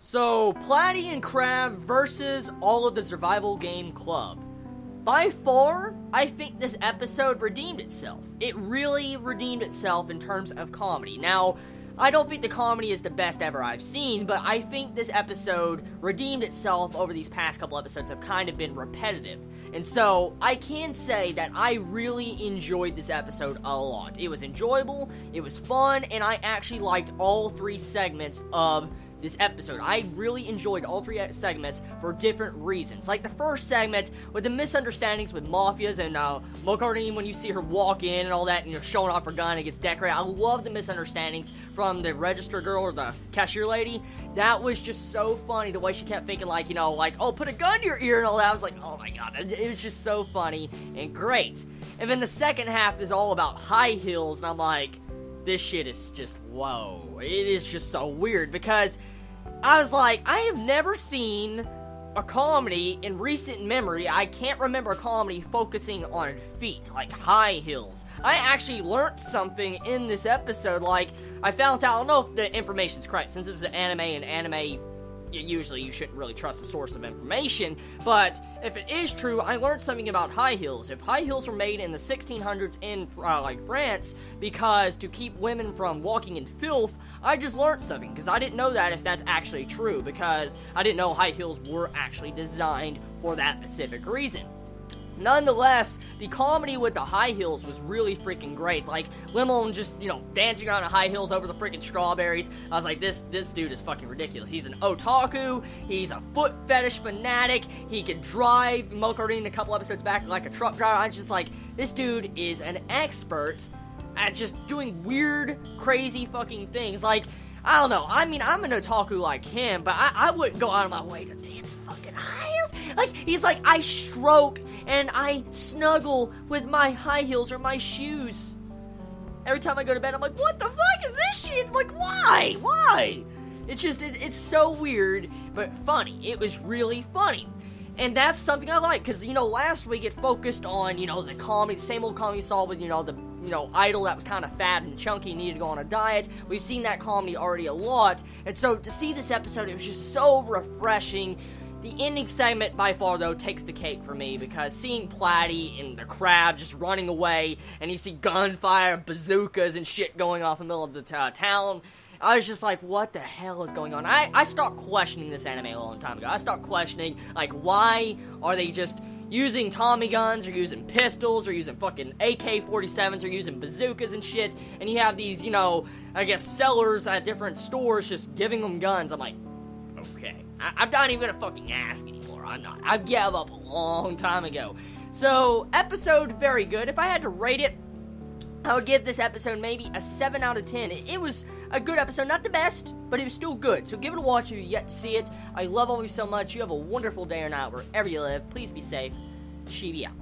So, Platy and Crab versus all of the survival game club. By far, I think this episode redeemed itself. It really redeemed itself in terms of comedy. Now, I don't think the comedy is the best ever I've seen, but I think this episode redeemed itself over these past couple episodes have kind of been repetitive. And so, I can say that I really enjoyed this episode a lot. It was enjoyable, it was fun, and I actually liked all three segments of this episode. I really enjoyed all three segments for different reasons. Like the first segment with the misunderstandings with mafias and Mokarine when you see her walk in and all that and you're showing off her gun and it gets decorated. I love the misunderstandings from the register girl or the cashier lady. That was just so funny, the way she kept thinking like, oh, put a gun to your ear and all that. I was like, oh my god, it was just so funny and great. And then the second half is all about high heels and I'm like, this shit is just, whoa. It is just so weird because I was like, I have never seen a comedy in recent memory. I can't remember a comedy focusing on feet, like high heels. I actually learned something in this episode, like, I found out, I don't know if the information's correct, since this is an anime, and anime, usually you shouldn't really trust the source of information, but if it is true, I learned something about high heels. If high heels were made in the 1600s in, France, because to keep women from walking in filth, I just learned something, because I didn't know that if that's actually true, because I didn't know high heels were actually designed for that specific reason. Nonetheless, the comedy with the high heels was really freaking great. Like, Lemon just, dancing around in high heels over the freaking strawberries. I was like, this dude is fucking ridiculous. He's an otaku, he's a foot fetish fanatic, he could drive Mokarine a couple episodes back like a truck driver. I was just like, this dude is an expert at just doing weird, crazy fucking things. Like, I don't know, I mean, I'm an otaku like him, but I wouldn't go out of my way to dance in fucking high heels. Like, he's like, I stroke and I snuggle with my high heels or my shoes. Every time I go to bed, I'm like, what the fuck is this shit? Like, why? Why? It's just, it's so weird, but funny. It was really funny. And that's something I like, because, last week it focused on, the comedy, the same old comedy you saw with, the idol that was kind of fat and chunky and needed to go on a diet. We've seen that comedy already a lot, and so to see this episode, it was just so refreshing. The ending segment, by far, though, takes the cake for me, because seeing Platy and the crab just running away, and you see gunfire, bazookas, and shit going off in the middle of the town, I was just like, what the hell is going on? I stopped questioning this anime a long time ago. I stopped questioning, like, why are they just using Tommy guns, or using pistols, or using fucking AK-47s, or using bazookas and shit, and you have these, I guess, sellers at different stores just giving them guns. I'm like, okay. I'm not even gonna fucking ask anymore. I'm not. I gave up a long time ago. So, episode, very good. If I had to rate it, I would give this episode maybe a 7 out of 10. It was a good episode. Not the best, but it was still good. So give it a watch if you yet to see it. I love all of you so much. You have a wonderful day or night wherever you live. Please be safe. Chibi out.